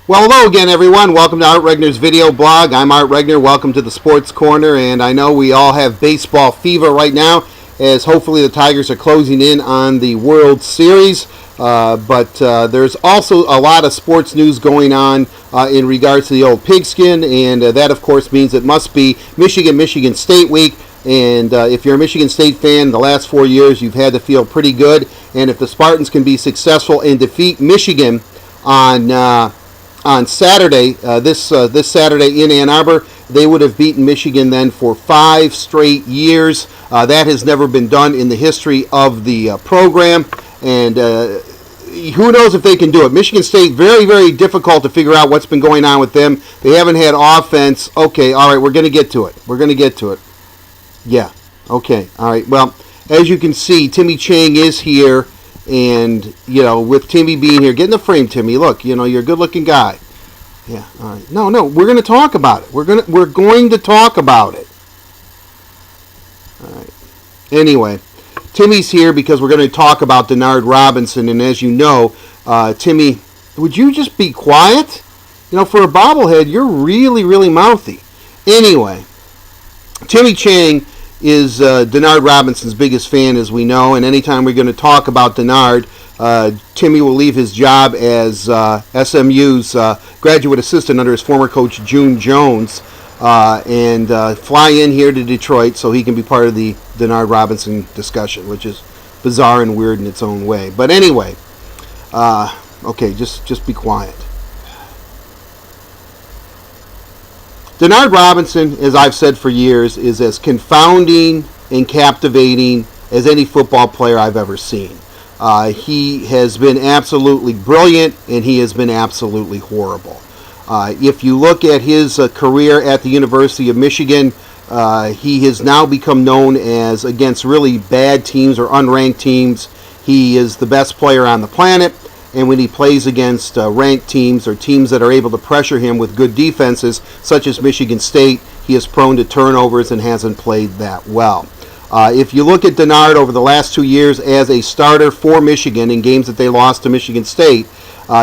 Well, hello again, everyone. Welcome to Art Regner's video blog. I'm Art Regner. Welcome to the Sports Corner, and I know we all have baseball fever right now, as hopefully the Tigers are closing in on the World Series. But there's also a lot of sports news going on in regards to the old pigskin, and that, of course, means it must be Michigan State week. And if you're a Michigan State fan, the last 4 years you've had to feel pretty good. And if the Spartans can be successful and defeat Michigan on Saturday, this Saturday in Ann Arbor, they would have beaten Michigan then for 5 straight years. That has never been done in the history of the program, and who knows if they can do it. Michigan State, very, very difficult to figure out what's been going on with them. They haven't had offense. Okay, all right, we're going to get to it. Yeah, okay, all right. Well, as you can see, Timmy Chang is here. And, with Timmy being here, get in the frame, Timmy. Look, you're a good-looking guy. Yeah, all right. No, we're going to talk about it. We're going to talk about it. All right. Anyway, Timmy's here because we're going to talk about Denard Robinson. And as you know, Timmy, would you just be quiet? For a bobblehead, you're really, really mouthy. Anyway, Timmy Chang is Denard Robinson's biggest fan, as we know, and anytime we're going to talk about Denard, Timmy will leave his job as SMU's graduate assistant under his former coach June Jones and fly in here to Detroit so he can be part of the Denard Robinson discussion, which is bizarre and weird in its own way. But anyway, okay, just be quiet. Denard Robinson, as I've said for years, is as confounding and captivating as any football player I've ever seen. He has been absolutely brilliant, and he has been absolutely horrible. If you look at his career at the University of Michigan, he has now become known as, against really bad teams or unranked teams, he is the best player on the planet. And when he plays against ranked teams or teams that are able to pressure him with good defenses, such as Michigan State, he is prone to turnovers and hasn't played that well. If you look at Denard over the last 2 years as a starter for Michigan in games that they lost to Michigan State,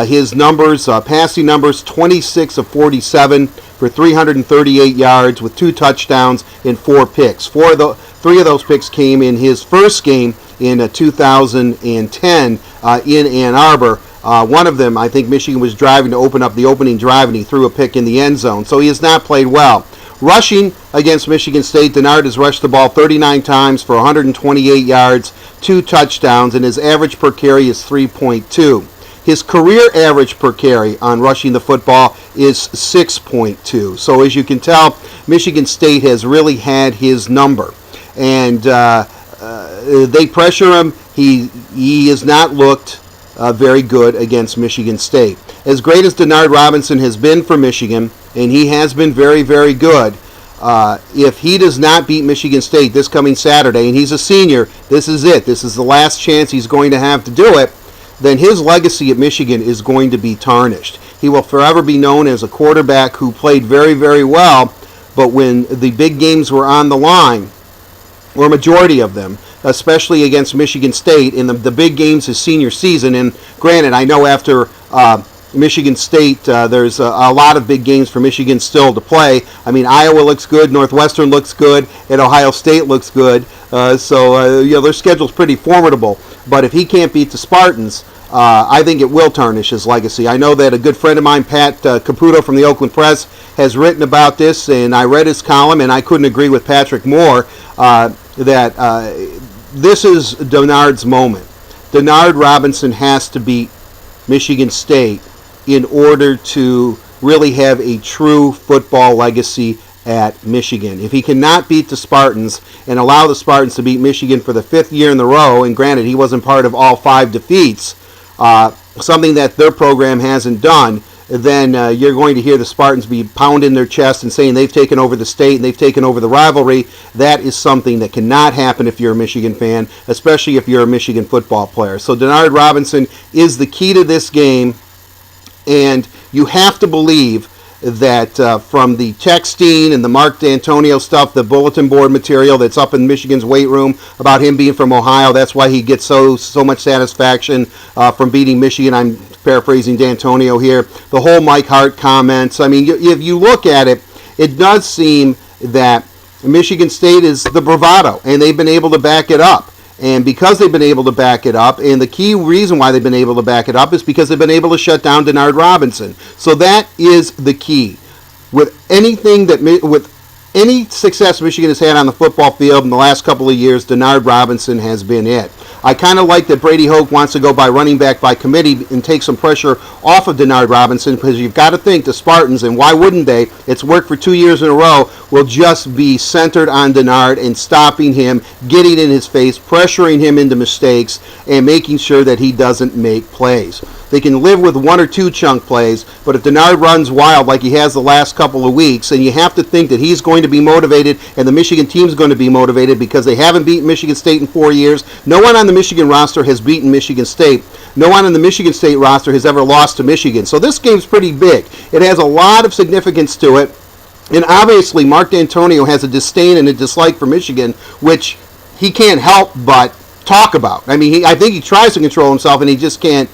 his numbers, passing numbers, 26 of 47 for 338 yards with 2 touchdowns and 4 picks. 3 of those picks came in his first game in 2010 in Ann Arbor. One of them, I think Michigan was driving to open up the opening drive, and he threw a pick in the end zone. So he has not played well. Rushing against Michigan State, Denard has rushed the ball 39 times for 128 yards, 2 touchdowns, and his average per carry is 3.2. His career average per carry on rushing the football is 6.2. So as you can tell, Michigan State has really had his number. And they pressure him. He has not looked very good against Michigan State. As great as Denard Robinson has been for Michigan, and he has been very, very good, if he does not beat Michigan State this coming Saturday, and he's a senior, this is it. This is the last chance he's going to have to do it. Then his legacy at Michigan is going to be tarnished. He will forever be known as a quarterback who played very, very well, but when the big games were on the line, or a majority of them, especially against Michigan State in the big games his senior season. And granted, I know after Michigan State, there's a lot of big games for Michigan still to play. I mean, Iowa looks good, Northwestern looks good, and Ohio State looks good. So their schedule's pretty formidable. But if he can't beat the Spartans, I think it will tarnish his legacy. I know that a good friend of mine, Pat Caputo from the Oakland Press, has written about this, and I read his column, and I couldn't agree with Patrick more that this is Denard's moment. Denard Robinson has to beat Michigan State in order to really have a true football legacy at Michigan. If he cannot beat the Spartans and allow the Spartans to beat Michigan for the 5th year in a row, and granted he wasn't part of all 5 defeats, something that their program hasn't done, then you're going to hear the Spartans be pounding their chest and saying they've taken over the state and they've taken over the rivalry. That is something that cannot happen if you're a Michigan fan, especially if you're a Michigan football player. So Denard Robinson is the key to this game, and you have to believe that from the texting and the Mark D'Antonio stuff, the bulletin board material that's up in Michigan's weight room about him being from Ohio, that's why he gets so much satisfaction from beating Michigan. I'm paraphrasing D'Antonio here. The whole Mike Hart comments. I mean, if you look at it, it does seem that Michigan State is the bravado, and they've been able to back it up. And because they've been able to back it up, and the key reason why they've been able to back it up is because they've been able to shut down Denard Robinson. So that is the key. With any success Michigan has had on the football field in the last couple of years, Denard Robinson has been it. I kind of like that Brady Hoke wants to go by running back by committee and take some pressure off of Denard Robinson, because you've got to think the Spartans, and why wouldn't they? It's worked for 2 years in a row, will just be centered on Denard and stopping him, getting in his face, pressuring him into mistakes, and making sure that he doesn't make plays. They can live with 1 or 2 chunk plays, but if Denard runs wild like he has the last couple of weeks, and you have to think that he's going to be motivated and the Michigan team's going to be motivated because they haven't beaten Michigan State in 4 years. No one on the Michigan roster has beaten Michigan State. No one on the Michigan State roster has ever lost to Michigan. So this game's pretty big. It has a lot of significance to it. And obviously, Mark D'Antonio has a disdain and a dislike for Michigan, which he can't help but talk about. I mean, I think he tries to control himself, and he just can't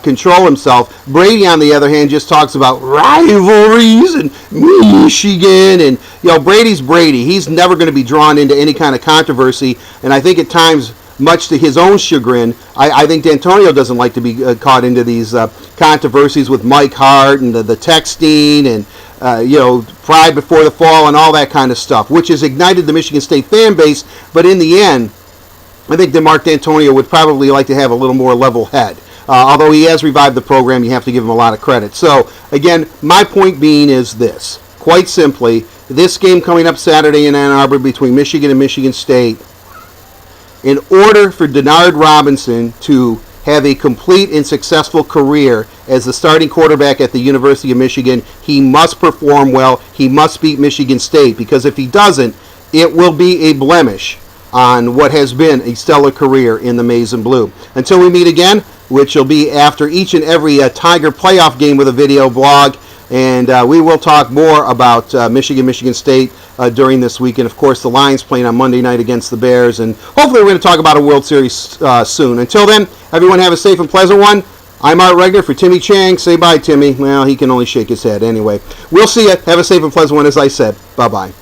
control himself. Brady, on the other hand, just talks about rivalries and Michigan, and Brady's Brady. He's never going to be drawn into any kind of controversy, and I think at times, much to his own chagrin, I think D'Antonio doesn't like to be caught into these controversies with Mike Hart and the texting and pride before the fall and all that kind of stuff, which has ignited the Michigan State fan base. But in the end, I think that Mark D'Antonio would probably like to have a little more level head. Although he has revived the program, you have to give him a lot of credit. So, again, my point being is this. Quite simply, this game coming up Saturday in Ann Arbor between Michigan and Michigan State, in order for Denard Robinson to have a complete and successful career as the starting quarterback at the University of Michigan, he must perform well. He must beat Michigan State, because if he doesn't, it will be a blemish on what has been a stellar career in the maize and blue. Until we meet again, which will be after each and every Tiger playoff game with a video blog, and we will talk more about Michigan State during this week. And, of course, the Lions playing on Monday night against the Bears. And hopefully we're going to talk about a World Series soon. Until then, everyone have a safe and pleasant one. I'm Art Regner for Timmy Chang. Say bye, Timmy. Well, he can only shake his head anyway. We'll see you. Have a safe and pleasant one, as I said. Bye-bye.